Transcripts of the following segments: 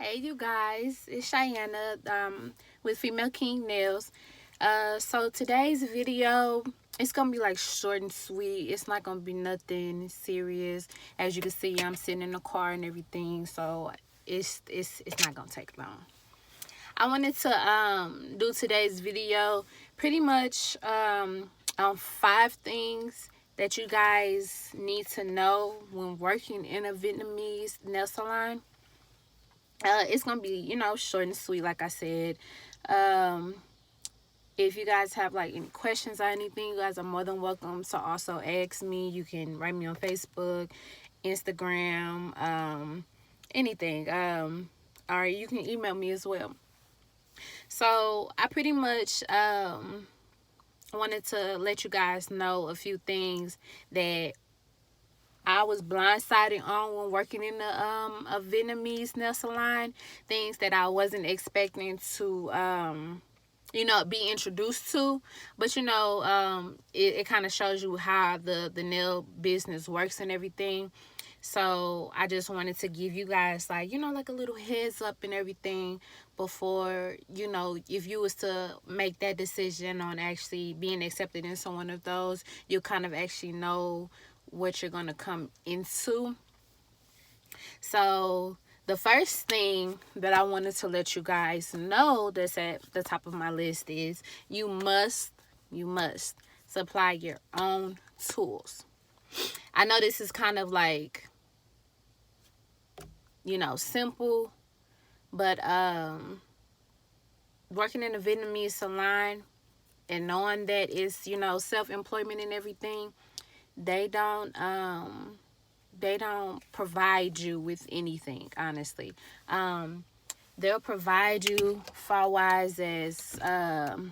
Hey you guys, it's Cheyenne with Female King Nails. So today's video, it's gonna be like short and sweet. It's not gonna be nothing serious. As you can see, I'm sitting in the car and everything, so it's not gonna take long. I wanted to do today's video pretty much on 5 things that you guys need to know when working in a Vietnamese nail salon. It's gonna be, short and sweet, like I said. um if you guys have like any questions or anything, you guys are more than welcome to also ask me. You can write me on Facebook, Instagram, anything, or you can email me as well. So I pretty much wanted to let you guys know a few things that I was blindsided on when working in a Vietnamese nail salon. Things that I wasn't expecting to be introduced to. But it kind of shows you how the nail business works and everything. So I just wanted to give you guys like a little heads up and everything before, if you was to make that decision on actually being accepted into one of those, you kind of actually know what you're gonna come into. So the first thing that I wanted to let you guys know that's at the top of my list is you must supply your own tools. I know this is kind of like, simple, but working in a Vietnamese salon and knowing that it's, self-employment and everything, they don't provide you with anything, honestly. They'll provide you far wise as like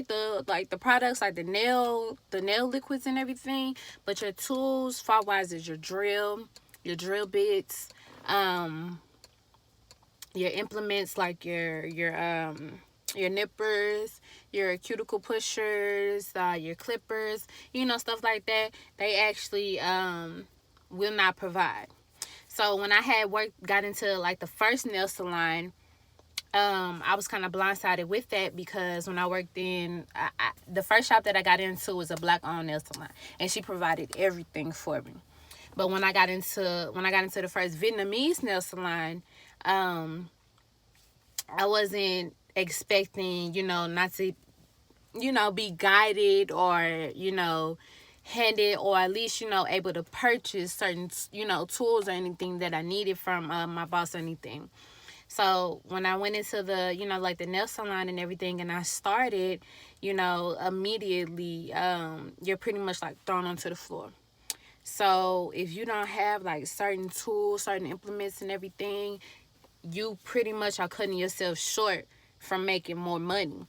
the products, like the nail liquids and everything, but your tools far wise is your drill bits, your implements, like your nippers, your cuticle pushers, your clippers, stuff like that. They actually will not provide. So when I had got into like the first nail salon, I was kind of blindsided with that, because when I worked in the first shop that I got into was a black-owned nail salon, and she provided everything for me. But when I got into the first Vietnamese nail salon, I wasn't expecting, not to, be guided or, handed, or at least, able to purchase certain, tools or anything that I needed from my boss or anything. So when I went into the, like the nail salon and everything, and I started, immediately, you're pretty much like thrown onto the floor. So if you don't have like certain tools, certain implements and everything, you pretty much are cutting yourself short from making more money.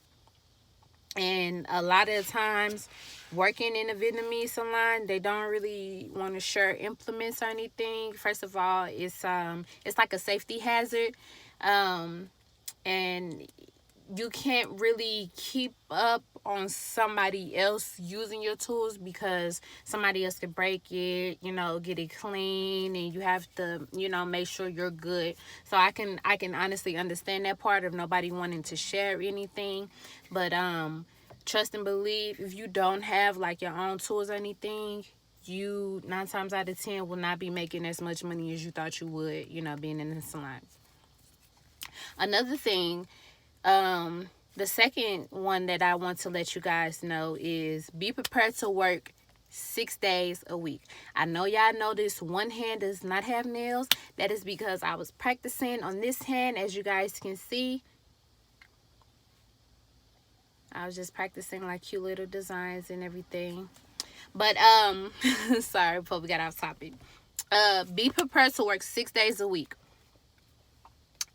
And a lot of the times working in a Vietnamese salon, they don't really want to share implements or anything. First of all, it's like a safety hazard. And you can't really keep up on somebody else using your tools, because somebody else could break it, get it clean, and you have to, make sure you're good. So I can honestly understand that part of nobody wanting to share anything. But trust and believe, if you don't have like your own tools or anything, you 9 times out of 10 will not be making as much money as you thought you would, being in the salon. Another thing, the second one that I want to let you guys know is be prepared to work 6 days a week. I know y'all notice one hand does not have nails. That is because I was practicing on this hand. As you guys can see, I was just practicing like cute little designs and everything. But sorry, before we got off topic. Be prepared to work 6 days a week.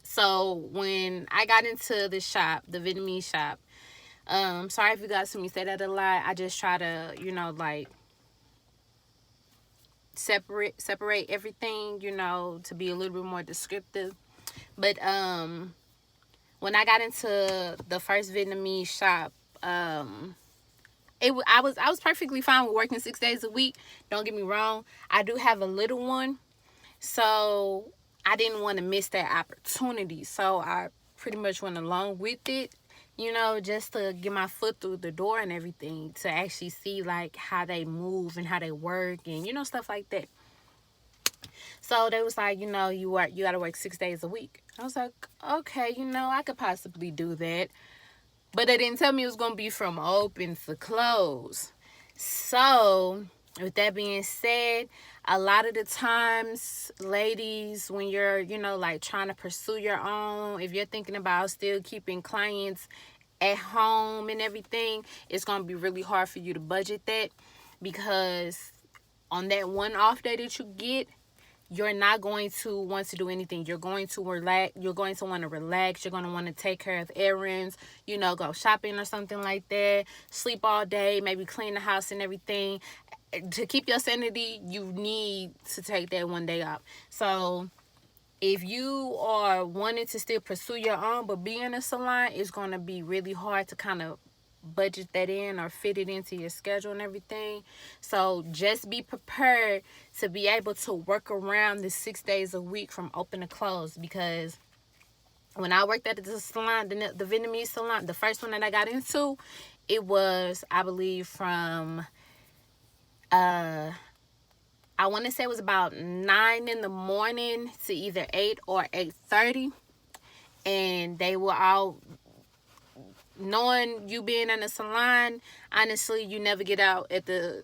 So when I got into the shop, the Vietnamese shop, sorry if you guys see me say that a lot. I just try to, like separate everything, to be a little bit more descriptive. But when I got into the first Vietnamese shop, I was perfectly fine with working 6 days a week. Don't get me wrong. I do have a little one, so I didn't want to miss that opportunity. So I pretty much went along with it, just to get my foot through the door and everything, to actually see like how they move and how they work and, stuff like that. So they was like, you gotta work 6 days a week. I was like, okay, I could possibly do that. But they didn't tell me it was gonna be from open to close. So with that being said, a lot of the times, ladies, when you're, like trying to pursue your own, if you're thinking about still keeping clients at home and everything, it's going to be really hard for you to budget that, because on that one off day that you get, you're not going to want to do anything. You're going to relax. You're going to want to relax. You're going to want to take care of errands, go shopping or something like that, sleep all day, maybe clean the house and everything. To keep your sanity, you need to take that one day off. So if you are wanting to still pursue your own but be in a salon, it's going to be really hard to kind of budget that in or fit it into your schedule and everything. So just be prepared to be able to work around the 6 days a week from open to close, because when I worked at the salon, the Vietnamese salon, the first one that I got into, it was, I believe, from I want to say it was about 9 in the morning to either 8 or 8:30, and they were all, knowing you being in a salon, honestly, you never get out at the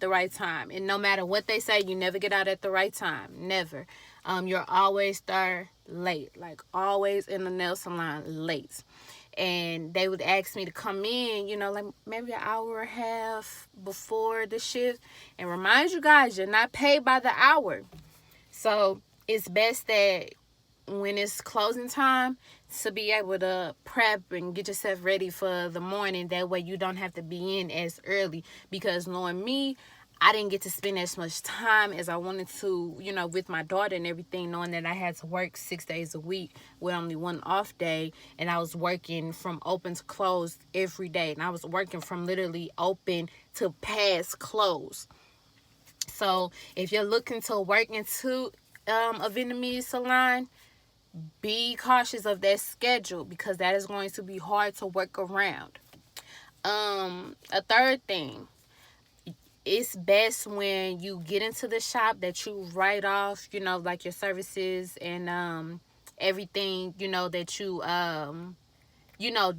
right time. And no matter what they say, you never get out at the right time. Never. You're always there late, like always in the nail salon late. And they would ask me to come in, like maybe an hour and a half before the shift. And remind you guys, you're not paid by the hour. So it's best that when it's closing time, to be able to prep and get yourself ready for the morning. That way you don't have to be in as early. Because knowing me, I didn't get to spend as much time as I wanted to, with my daughter and everything, knowing that I had to work 6 days a week with only one off day. And I was working from open to close every day. And I was working from literally open to past close. So if you're looking to work into a Vietnamese salon, be cautious of that schedule, because that is going to be hard to work around. A third thing, it's best when you get into the shop that you write off, like your services and everything, that you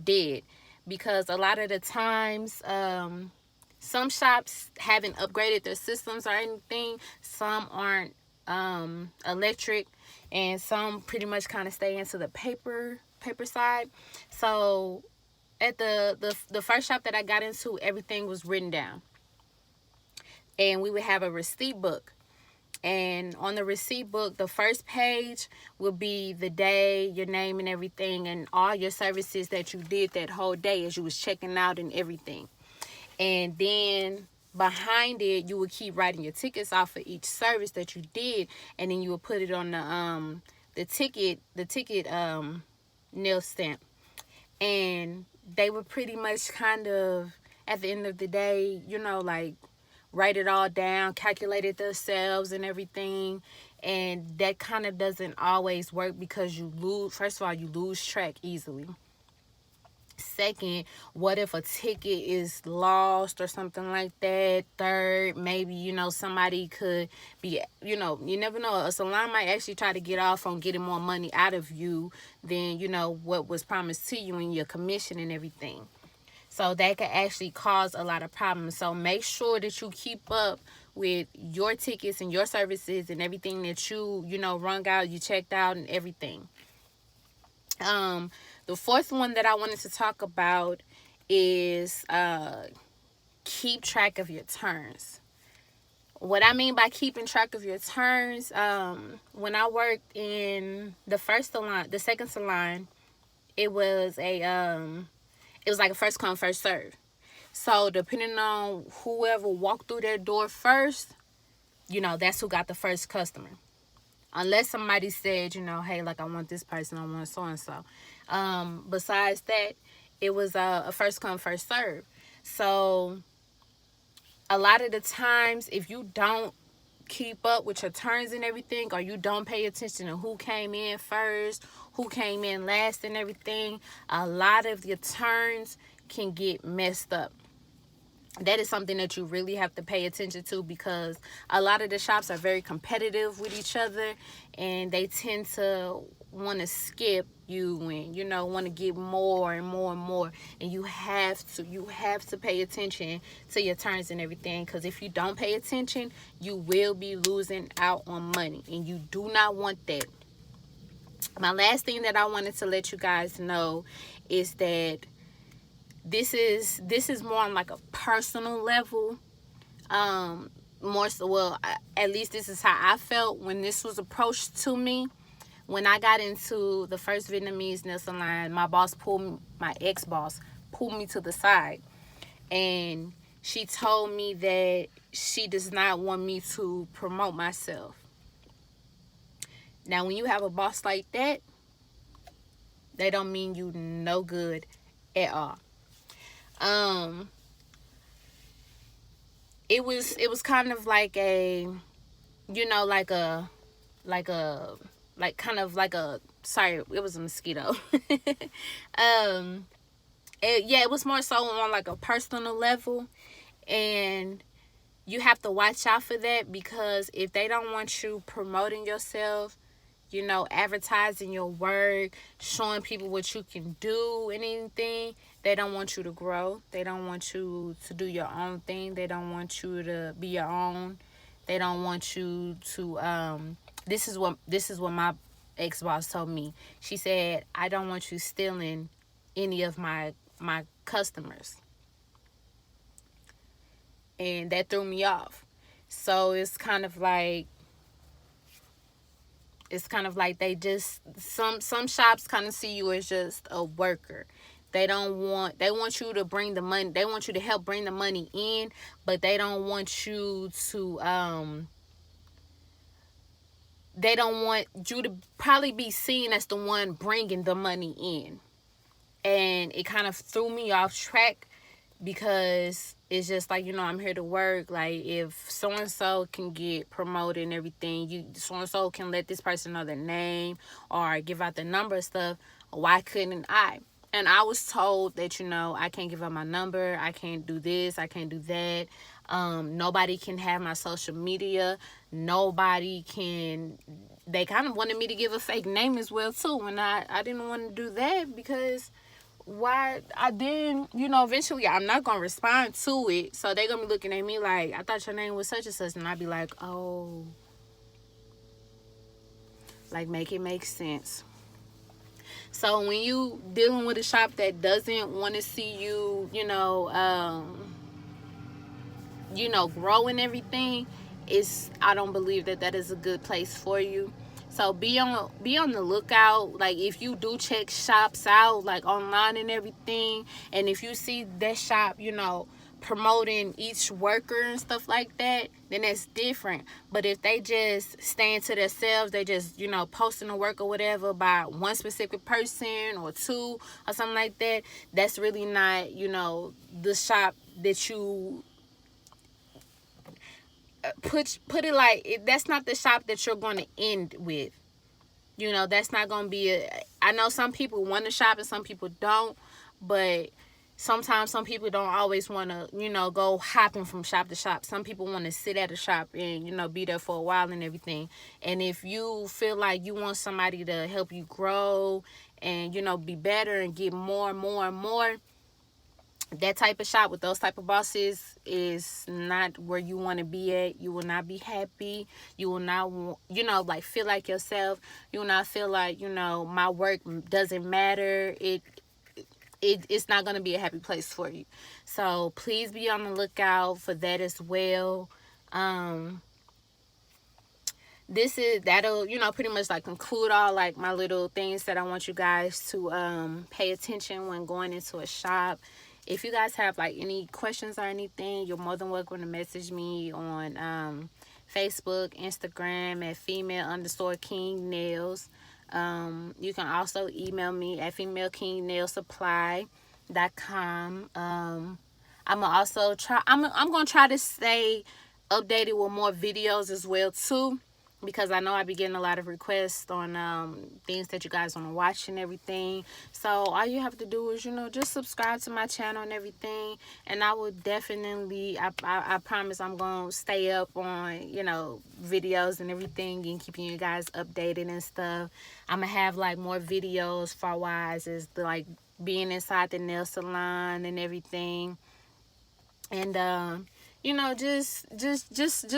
did. Because a lot of the times, some shops haven't upgraded their systems or anything. Some aren't electric, and some pretty much kind of stay into the paper side. So at the first shop that I got into, everything was written down, and we would have a receipt book. And on the receipt book, the first page will be the day, your name and everything, and all your services that you did that whole day as you was checking out and everything. And then behind it, you would keep writing your tickets off for each service that you did, and then you would put it on the ticket nail stamp. And they would pretty much kind of, at the end of the day, like write it all down, calculate it themselves and everything. And that kind of doesn't always work, because you lose track easily. Second, what if a ticket is lost or something like that? Third, maybe, somebody could be, you never know. A salon might actually try to get off on getting more money out of you than, what was promised to you in your commission and everything. So that could actually cause a lot of problems. So make sure that you keep up with your tickets and your services and everything that you, rung out, you checked out and everything. The fourth one that I wanted to talk about is keep track of your turns. What I mean by keeping track of your turns, when I worked in the second salon, it was like a first come, first serve. So depending on whoever walked through their door first, that's who got the first customer. Unless somebody said, hey, like, I want this person, I want so-and-so. Besides that, it was a first come, first serve. So a lot of the times, if you don't keep up with your turns and everything, or you don't pay attention to who came in first, who came in last and everything, a lot of your turns can get messed up. That is something that you really have to pay attention to, because a lot of the shops are very competitive with each other, and they tend to want to skip you and, you know, want to get more and more and more. And you have to pay attention to your turns and everything, because if you don't pay attention, you will be losing out on money, and you do not want that. My last thing that I wanted to let you guys know is that this is more on like a personal level. More so, well, at least this is how I felt when this was approached to me. When I got into the first Vietnamese nail salon, my ex-boss pulled me to the side, and she told me that she does not want me to promote myself. Now, when you have a boss like that, they don't mean you no good at all. It was kind of like a, you know, like kind of like a, sorry, it was a mosquito. It was more so on like a personal level, and you have to watch out for that, because if they don't want you promoting yourself, you know, advertising your work, showing people what you can do and anything, they don't want you to grow. They don't want you to do your own thing. They don't want you to be your own. They don't want you to this is what my ex-boss told me. She said, I don't want you stealing any of my customers. And that threw me off. So it's kind of like they just, some shops kind of see you as just a worker. They want you to bring the money. They want you to help bring the money in, but they don't want you to they don't want you to probably be seen as the one bringing the money in. And it kind of threw me off track, because it's just like, you know, I'm here to work. Like, if so-and-so can get promoted and everything, so-and-so can let this person know their name or give out the number and stuff, why couldn't I? And I was told that, you know, I can't give out my number, I can't do this, I can't do that. Nobody can have my social media. Nobody can. They kind of wanted me to give a fake name as well too, and I didn't want to do that, because why? I didn't, you know, eventually I'm not gonna respond to it, so they're gonna be looking at me like, I thought your name was such and such, and I'd be like, oh, like, make it make sense. So when you dealing with a shop that doesn't want to see you, grow and everything, I don't believe that is a good place for you. So be on the lookout. Like, if you do check shops out, like online and everything, and if you see that shop, promoting each worker and stuff like that, then that's different. But if they just staying to themselves, they just, posting a work or whatever by one specific person or two or something like that, that's really not, the shop that you put it like, that's not the shop that you're going to end with. That's not going to be I know some people want to shop and some people don't, but sometimes some people don't always want to, go hopping from shop to shop. Some people want to sit at a shop and, be there for a while and everything. And if you feel like you want somebody to help you grow and, be better and get more and more and more, that type of shop with those type of bosses is not where you want to be at. You will not be happy. You will not, feel like yourself. You will not feel like, my work doesn't matter. It's not going to be a happy place for you. So please be on the lookout for that as well. That'll pretty much like conclude all like my little things that I want you guys to pay attention when going into a shop. If you guys have like any questions or anything, you're more than welcome to message me on Facebook, Instagram at female_king nails. You can also email me at femaleKingNailSupply.com. I'm gonna try to stay updated with more videos as well too, because I know I be getting a lot of requests on things that you guys want to watch and everything. So all you have to do is, you know, just subscribe to my channel and everything, and I will definitely, I promise I'm gonna stay up on, you know, videos and everything and keeping you guys updated and stuff. I'm gonna have like more videos far wise as the, like, being inside the nail salon and everything. And you know, just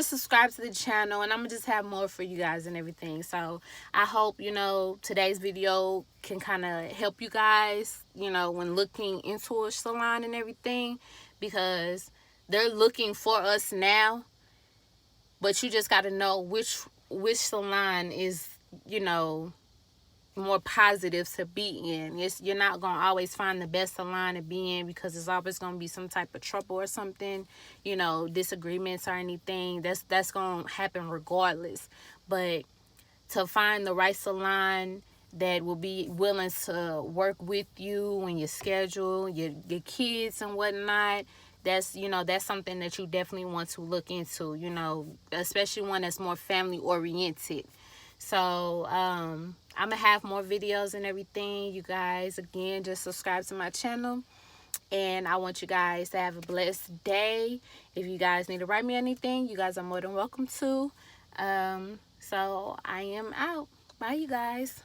subscribe to the channel, and I'm gonna just have more for you guys and everything. So I hope, you know, today's video can kind of help you guys, you know, when looking into a salon and everything, because they're looking for us now, but you just got to know which salon is, you know, more positive to be in. You're not gonna always find the best salon to be in, because there's always gonna be some type of trouble or something, you know, disagreements or anything. That's gonna happen regardless. But to find the right salon that will be willing to work with you and your schedule, your kids and whatnot, that's, you know, that's something that you definitely want to look into, you know, especially one that's more family oriented. So I'm gonna have more videos and everything. You guys, again, just subscribe to my channel, and I want you guys to have a blessed day. If you guys need to write me anything, you guys are more than welcome to. So I am out. Bye, you guys.